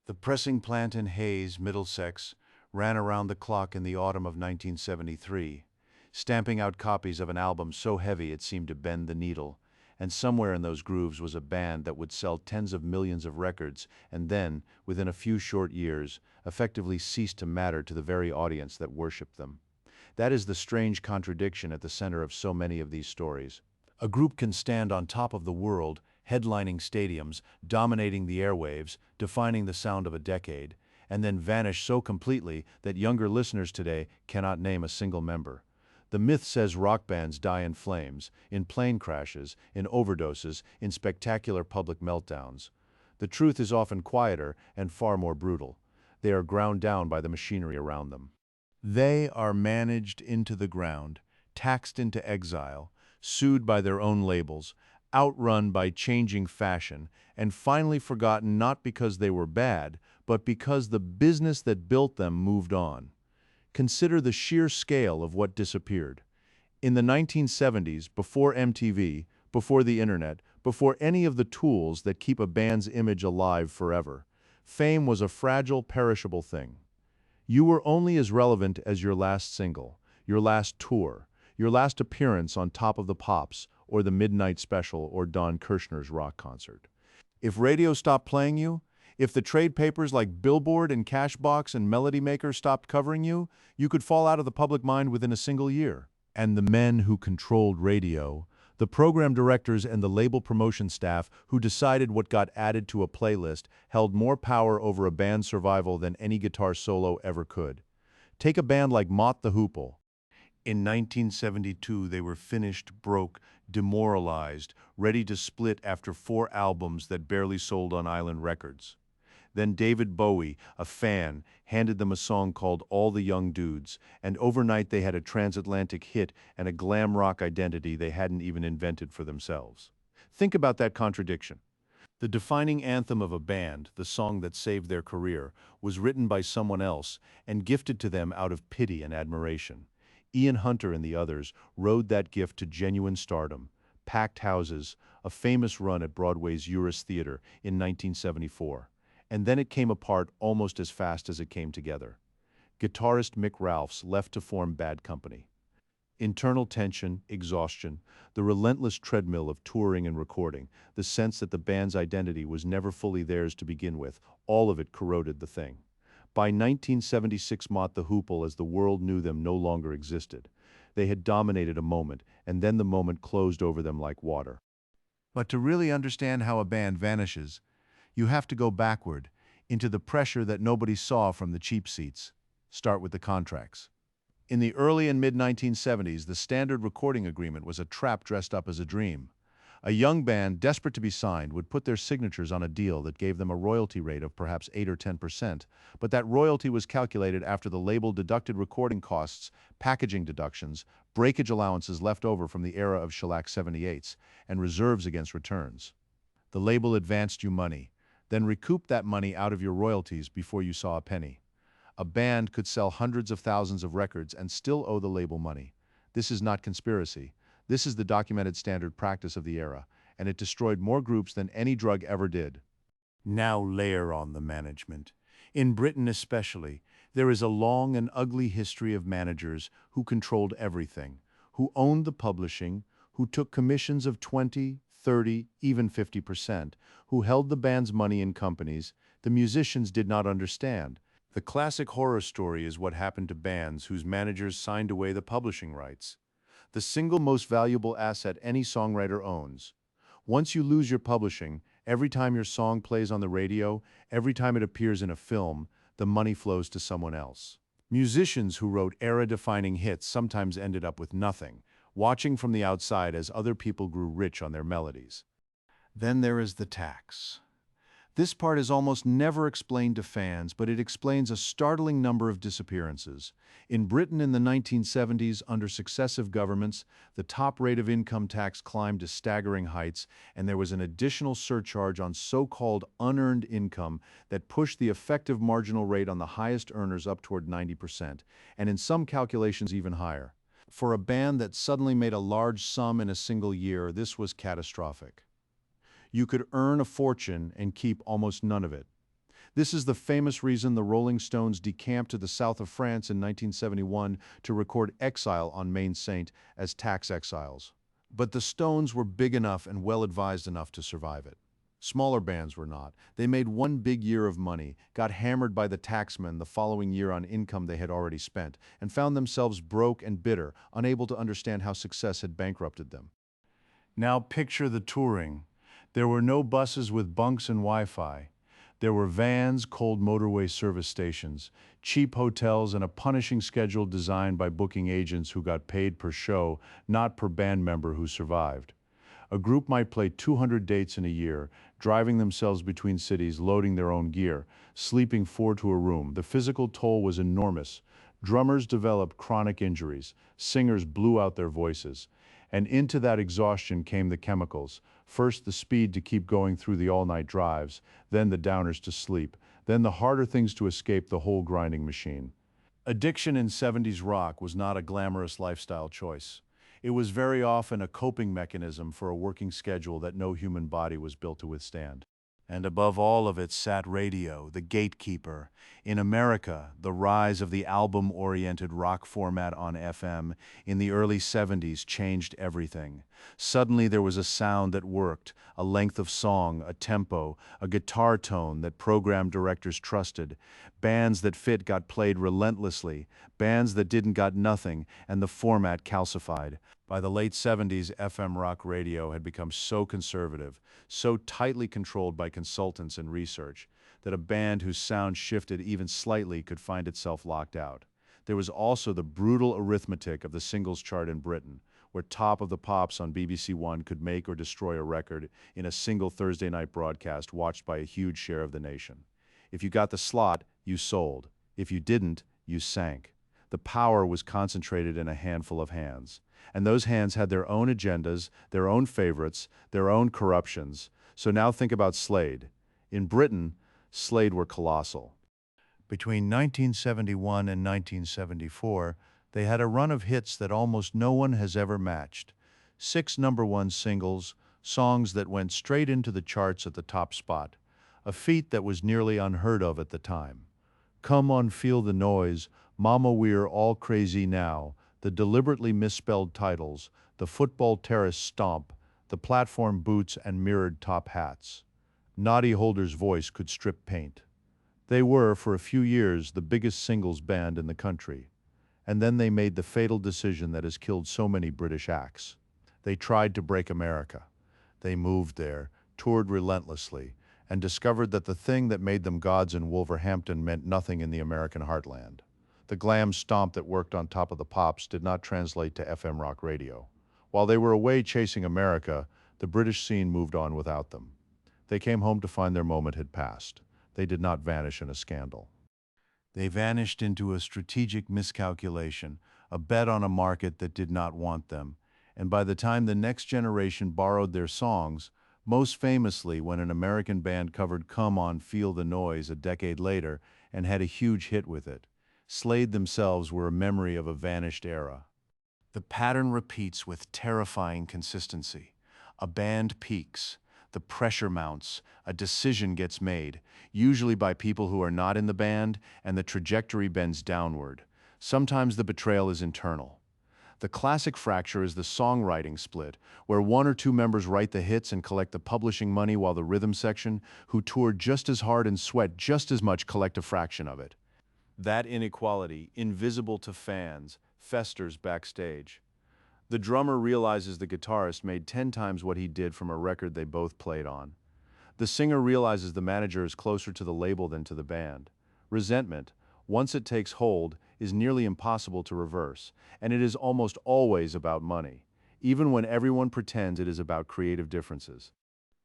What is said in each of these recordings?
The pressing plant in Hayes, Middlesex, ran around the clock in the autumn of 1973, stamping out copies of an album so heavy it seemed to bend the needle, and somewhere in those grooves was a band that would sell tens of millions of records and then, within a few short years, effectively cease to matter to the very audience that worshipped them. That is the strange contradiction at the center of so many of these stories. A group can stand on top of the world, headlining stadiums, dominating the airwaves, defining the sound of a decade, and then vanish so completely that younger listeners today cannot name a single member. The myth says rock bands die in flames, in plane crashes, in overdoses, in spectacular public meltdowns. The truth is often quieter and far more brutal. They are ground down by the machinery around them. They are managed into the ground, taxed into exile, sued by their own labels, outrun by changing fashion, and finally forgotten not because they were bad, but because the business that built them moved on. Consider the sheer scale of what disappeared. In the 1970s, before MTV, before the internet, before any of the tools that keep a band's image alive forever, fame was a fragile, perishable thing. You were only as relevant as your last single, your last tour, your last appearance on Top of the Pops or the Midnight Special or Don Kirshner's rock concert. If radio stopped playing you, if the trade papers like Billboard and Cashbox and Melody Maker stopped covering you, you could fall out of the public mind within a single year. And the men who controlled radio, the program directors and the label promotion staff who decided what got added to a playlist, held more power over a band's survival than any guitar solo ever could. Take a band like Mott the Hoople. In 1972, they were finished, broke, demoralized, ready to split after 4 albums that barely sold on Island Records. Then David Bowie, a fan, handed them a song called All the Young Dudes, and overnight they had a transatlantic hit and a glam rock identity they hadn't even invented for themselves. Think about that contradiction. The defining anthem of a band, the song that saved their career, was written by someone else and gifted to them out of pity and admiration. Ian Hunter and the others rode that gift to genuine stardom, packed houses, a famous run at Broadway's Uris Theater in 1974. And then it came apart almost as fast as it came together. Guitarist Mick Ralphs left to form Bad Company. Internal tension, exhaustion, the relentless treadmill of touring and recording, the sense that the band's identity was never fully theirs to begin with, all of it corroded the thing. By 1976, Mott the Hoople, as the world knew them, no longer existed. They had dominated a moment, and then the moment closed over them like water. But to really understand how a band vanishes, you have to go backward, into the pressure that nobody saw from the cheap seats. Start with the contracts. In the early and mid-1970s, the standard recording agreement was a trap dressed up as a dream. A young band, desperate to be signed, would put their signatures on a deal that gave them a royalty rate of perhaps 8 or 10%, but that royalty was calculated after the label deducted recording costs, packaging deductions, breakage allowances left over from the era of shellac 78s, and reserves against returns. The label advanced you money, then recouped that money out of your royalties before you saw a penny. A band could sell hundreds of thousands of records and still owe the label money. This is not conspiracy. This is the documented standard practice of the era, and it destroyed more groups than any drug ever did. Now layer on the management. In Britain especially, there is a long and ugly history of managers who controlled everything, who owned the publishing, who took commissions of 20, 30, even 50%, who held the band's money in companies the musicians did not understand. The classic horror story is what happened to bands whose managers signed away the publishing rights, the single most valuable asset any songwriter owns. Once you lose your publishing, every time your song plays on the radio, every time it appears in a film, the money flows to someone else. Musicians who wrote era-defining hits sometimes ended up with nothing, watching from the outside as other people grew rich on their melodies. Then there is the tax. This part is almost never explained to fans, but it explains a startling number of disappearances. In Britain in the 1970s, under successive governments, the top rate of income tax climbed to staggering heights, and there was an additional surcharge on so-called unearned income that pushed the effective marginal rate on the highest earners up toward 90%, and in some calculations even higher. For a band that suddenly made a large sum in a single year, this was catastrophic. You could earn a fortune and keep almost none of it. This is the famous reason the Rolling Stones decamped to the south of France in 1971 to record Exile on Main Saint as tax exiles. But the Stones were big enough and well-advised enough to survive it. Smaller bands were not. They made one big year of money, got hammered by the taxman the following year on income they had already spent, and found themselves broke and bitter, unable to understand how success had bankrupted them. Now picture the touring. There were no buses with bunks and Wi-Fi. There were vans, cold motorway service stations, cheap hotels, and a punishing schedule designed by booking agents who got paid per show, not per band member who survived. A group might play 200 dates in a year, driving themselves between cities, loading their own gear, sleeping four to a room. The physical toll was enormous. Drummers developed chronic injuries, singers blew out their voices, and into that exhaustion came the chemicals. First the speed to keep going through the all-night drives, then the downers to sleep, then the harder things to escape the whole grinding machine. Addiction in 70s rock was not a glamorous lifestyle choice. It was very often a coping mechanism for a working schedule that no human body was built to withstand. And above all of it sat radio, the gatekeeper. In America, the rise of the album-oriented rock format on FM in the early 70s changed everything. Suddenly there was a sound that worked, a length of song, a tempo, a guitar tone that program directors trusted. Bands that fit got played relentlessly, bands that didn't got nothing, and the format calcified. By the late 70s, FM rock radio had become so conservative, so tightly controlled by consultants and research, that a band whose sound shifted even slightly could find itself locked out. There was also the brutal arithmetic of the singles chart in Britain, where Top of the Pops on BBC One could make or destroy a record in a single Thursday night broadcast watched by a huge share of the nation. If you got the slot, you sold. If you didn't, you sank. The power was concentrated in a handful of hands. And those hands had their own agendas, their own favorites, their own corruptions. So now think about Slade. In Britain, Slade were colossal. Between 1971 and 1974, they had a run of hits that almost no one has ever matched. 6 number-one singles, songs that went straight into the charts at the top spot, a feat that was nearly unheard of at the time. Come On Feel the Noise, Mama We're All Crazy Now, the deliberately misspelled titles, the football terrace stomp, the platform boots and mirrored top hats. Noddy Holder's voice could strip paint. They were, for a few years, the biggest singles band in the country. And then they made the fatal decision that has killed so many British acts. They tried to break America. They moved there, toured relentlessly, and discovered that the thing that made them gods in Wolverhampton meant nothing in the American heartland. The glam stomp that worked on Top of the Pops did not translate to FM rock radio. While they were away chasing America, the British scene moved on without them. They came home to find their moment had passed. They did not vanish in a scandal. They vanished into a strategic miscalculation, a bet on a market that did not want them, and by the time the next generation borrowed their songs, most famously when an American band covered Come On Feel the Noise a decade later and had a huge hit with it, Slade themselves were a memory of a vanished era. The pattern repeats with terrifying consistency. A band peaks, the pressure mounts, a decision gets made, usually by people who are not in the band, and the trajectory bends downward. Sometimes the betrayal is internal. The classic fracture is the songwriting split, where one or two members write the hits and collect the publishing money while the rhythm section, who toured just as hard and sweat just as much, collect a fraction of it. That inequality, invisible to fans, festers backstage. The drummer realizes the guitarist made 10 times what he did from a record they both played on. The singer realizes the manager is closer to the label than to the band. Resentment, once it takes hold, is nearly impossible to reverse, and it is almost always about money, even when everyone pretends it is about creative differences.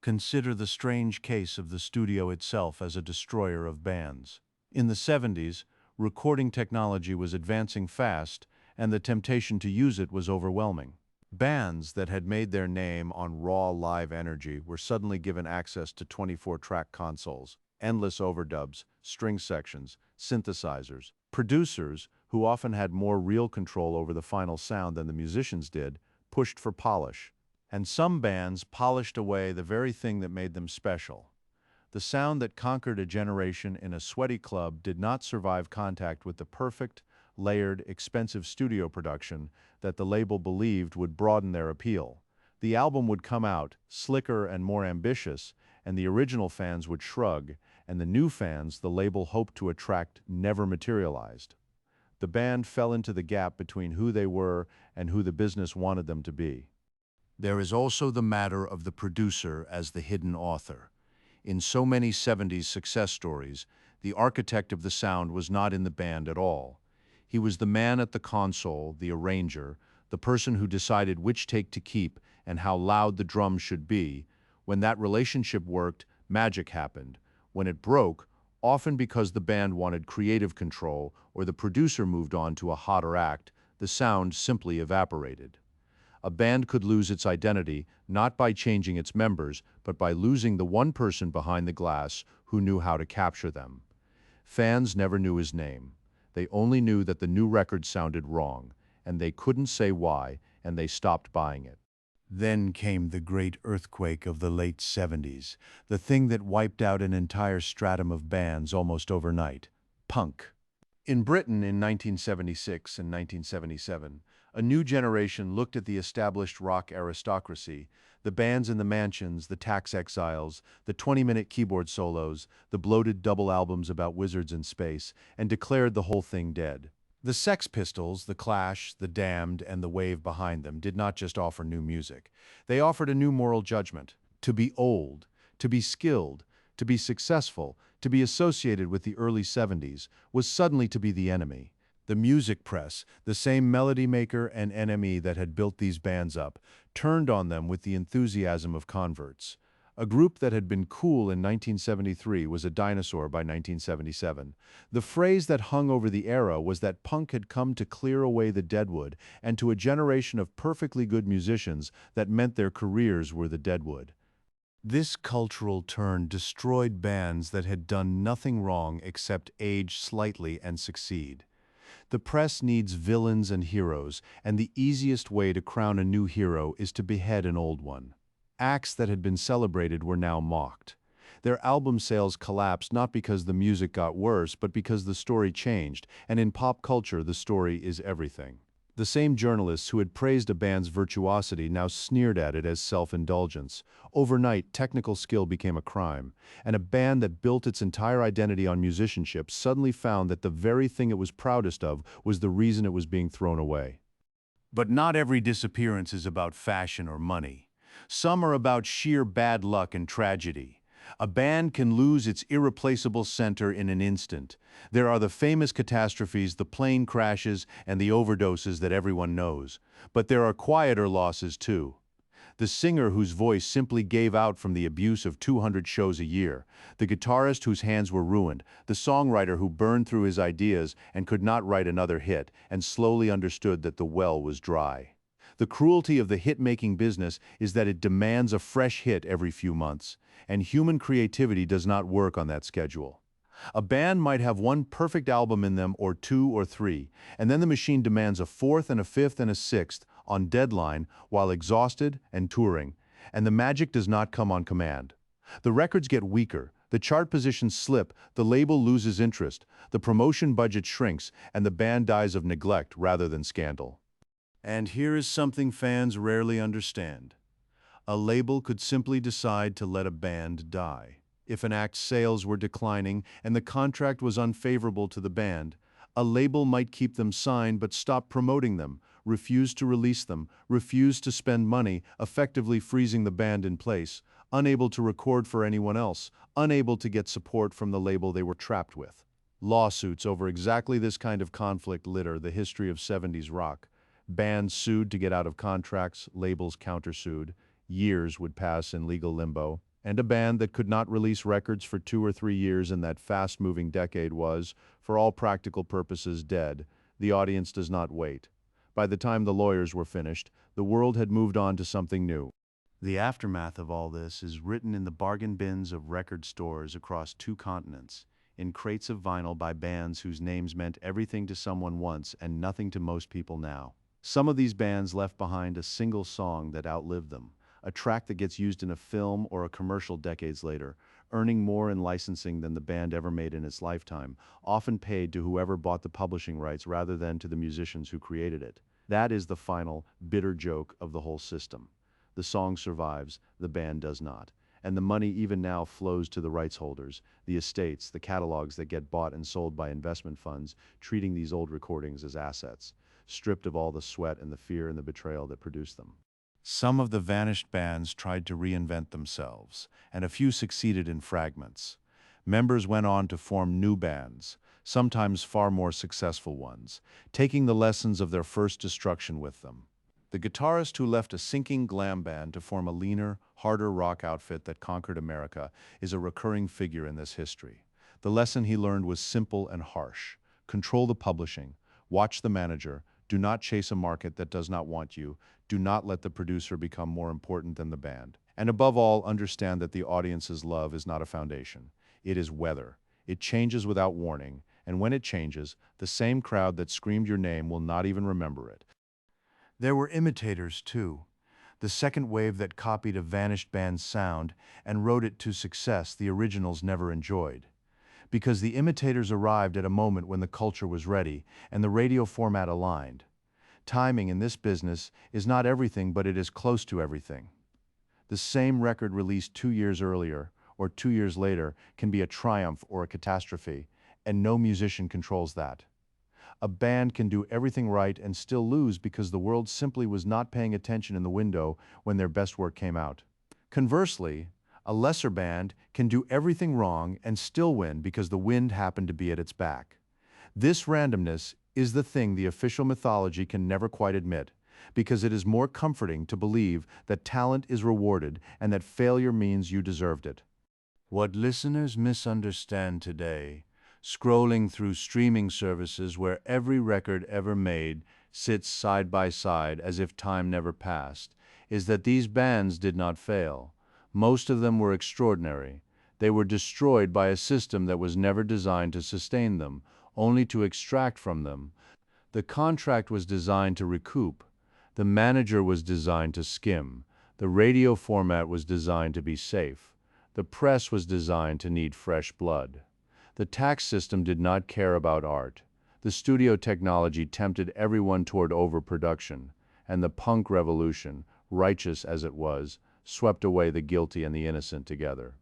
Consider the strange case of the studio itself as a destroyer of bands. In the 70s, recording technology was advancing fast, and the temptation to use it was overwhelming. Bands that had made their name on raw live energy were suddenly given access to 24-track consoles, endless overdubs, string sections, synthesizers. Producers, who often had more real control over the final sound than the musicians did, pushed for polish. And some bands polished away the very thing that made them special. The sound that conquered a generation in a sweaty club did not survive contact with the perfect, layered, expensive studio production that the label believed would broaden their appeal. The album would come out, slicker and more ambitious, and the original fans would shrug, and the new fans the label hoped to attract never materialized. The band fell into the gap between who they were and who the business wanted them to be. There is also the matter of the producer as the hidden author. In so many 70s success stories, the architect of the sound was not in the band at all. He was the man at the console, the arranger, the person who decided which take to keep and how loud the drums should be. When that relationship worked, magic happened. When it broke, often because the band wanted creative control or the producer moved on to a hotter act, the sound simply evaporated. A band could lose its identity not by changing its members, but by losing the one person behind the glass who knew how to capture them. Fans never knew his name. They only knew that the new record sounded wrong, and they couldn't say why, and they stopped buying it. Then came the great earthquake of the late 70s, the thing that wiped out an entire stratum of bands almost overnight: punk. In Britain in 1976 and 1977, a new generation looked at the established rock aristocracy, the bands in the mansions, the tax exiles, the 20-minute keyboard solos, the bloated double albums about wizards in space, and declared the whole thing dead. The Sex Pistols, The Clash, The Damned, and the wave behind them did not just offer new music. They offered a new moral judgment: to be old, to be skilled, to be successful, to be associated with the early 70s, was suddenly to be the enemy. The music press, the same melody maker and enemy that had built these bands up, turned on them with the enthusiasm of converts. A group that had been cool in 1973 was a dinosaur by 1977. The phrase that hung over the era was that punk had come to clear away the deadwood, and to a generation of perfectly good musicians, that meant their careers were the deadwood. This cultural turn destroyed bands that had done nothing wrong except age slightly and succeed. The press needs villains and heroes, and the easiest way to crown a new hero is to behead an old one. Acts that had been celebrated were now mocked. Their album sales collapsed not because the music got worse, but because the story changed, and in pop culture the story is everything. The same journalists who had praised a band's virtuosity now sneered at it as self-indulgence. Overnight, technical skill became a crime, and a band that built its entire identity on musicianship suddenly found that the very thing it was proudest of was the reason it was being thrown away. But not every disappearance is about fashion or money. Some are about sheer bad luck and tragedy. A band can lose its irreplaceable center in an instant. There are the famous catastrophes, the plane crashes, and the overdoses that everyone knows. But there are quieter losses too. The singer whose voice simply gave out from the abuse of 200 shows a year, the guitarist whose hands were ruined, the songwriter who burned through his ideas and could not write another hit and slowly understood that the well was dry. The cruelty of the hit-making business is that it demands a fresh hit every few months, and human creativity does not work on that schedule. A band might have one perfect album in them, or two or three, and then the machine demands a fourth and a fifth and a sixth on deadline while exhausted and touring, and the magic does not come on command. The records get weaker, the chart positions slip, the label loses interest, the promotion budget shrinks, and the band dies of neglect rather than scandal. And here is something fans rarely understand. A label could simply decide to let a band die. If an act's sales were declining and the contract was unfavorable to the band, a label might keep them signed but stop promoting them, refuse to release them, refuse to spend money, effectively freezing the band in place, unable to record for anyone else, unable to get support from the label they were trapped with. Lawsuits over exactly this kind of conflict litter the history of 70s rock. Bands sued to get out of contracts, labels countersued. Years would pass in legal limbo, and a band that could not release records for 2 or 3 years in that fast-moving decade was, for all practical purposes, dead. The audience does not wait. By the time the lawyers were finished, the world had moved on to something new. The aftermath of all this is written in the bargain bins of record stores across 2 continents, in crates of vinyl by bands whose names meant everything to someone once and nothing to most people now. Some of these bands left behind a single song that outlived them, a track that gets used in a film or a commercial decades later, earning more in licensing than the band ever made in its lifetime, often paid to whoever bought the publishing rights rather than to the musicians who created it. That is the final, bitter joke of the whole system. The song survives, the band does not. And the money even now flows to the rights holders, the estates, the catalogs that get bought and sold by investment funds, treating these old recordings as assets, stripped of all the sweat and the fear and the betrayal that produced them. Some of the vanished bands tried to reinvent themselves, and a few succeeded in fragments. Members went on to form new bands, sometimes far more successful ones, taking the lessons of their first destruction with them. The guitarist who left a sinking glam band to form a leaner, harder rock outfit that conquered America is a recurring figure in this history. The lesson he learned was simple and harsh. Control the publishing, watch the manager, do not chase a market that does not want you, do not let the producer become more important than the band. And above all, understand that the audience's love is not a foundation. It is weather. It changes without warning, and when it changes, the same crowd that screamed your name will not even remember it. There were imitators, too. The second wave that copied a vanished band's sound and rode it to success the originals never enjoyed. Because the imitators arrived at a moment when the culture was ready and the radio format aligned. Timing in this business is not everything, but it is close to everything. The same record released 2 years earlier or 2 years later can be a triumph or a catastrophe, and no musician controls that. A band can do everything right and still lose because the world simply was not paying attention in the window when their best work came out. Conversely, a lesser band can do everything wrong and still win because the wind happened to be at its back. This randomness is the thing the official mythology can never quite admit, because it is more comforting to believe that talent is rewarded and that failure means you deserved it. What listeners misunderstand today, scrolling through streaming services where every record ever made sits side by side as if time never passed, is that these bands did not fail. Most of them were extraordinary. They were destroyed by a system that was never designed to sustain them, only to extract from them. The contract was designed to recoup. The manager was designed to skim. The radio format was designed to be safe. The press was designed to need fresh blood. The tax system did not care about art. The studio technology tempted everyone toward overproduction, and the punk revolution, righteous as it was, swept away the guilty and the innocent together.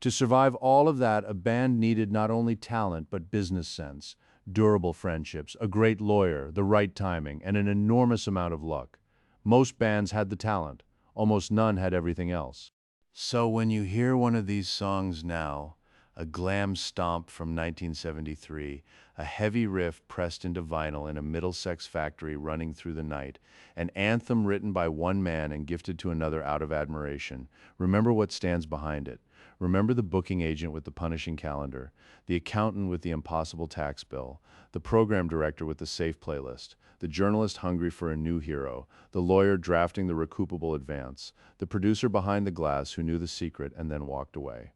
To survive all of that, a band needed not only talent but business sense, durable friendships, a great lawyer, the right timing, and an enormous amount of luck. Most bands had the talent. Almost none had everything else. So when you hear one of these songs now, a glam stomp from 1973, a heavy riff pressed into vinyl in a Middlesex factory running through the night, an anthem written by one man and gifted to another out of admiration, remember what stands behind it. Remember the booking agent with the punishing calendar, the accountant with the impossible tax bill, the program director with the safe playlist, the journalist hungry for a new hero, the lawyer drafting the recoupable advance, the producer behind the glass who knew the secret and then walked away.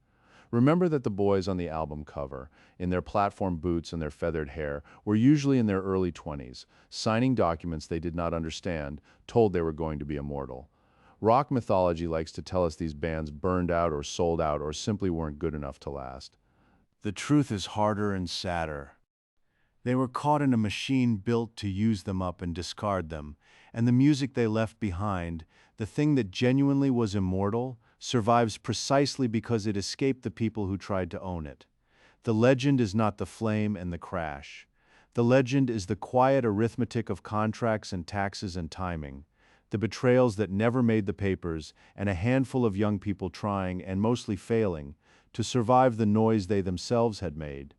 Remember that the boys on the album cover, in their platform boots and their feathered hair, were usually in their early 20s, signing documents they did not understand, told they were going to be immortal. Rock mythology likes to tell us these bands burned out or sold out or simply weren't good enough to last. The truth is harder and sadder. They were caught in a machine built to use them up and discard them, and the music they left behind, the thing that genuinely was immortal, survives precisely because it escaped the people who tried to own it. The legend is not the flame and the crash. The legend is the quiet arithmetic of contracts and taxes and timing, the betrayals that never made the papers, and a handful of young people trying, and mostly failing, to survive the noise they themselves had made.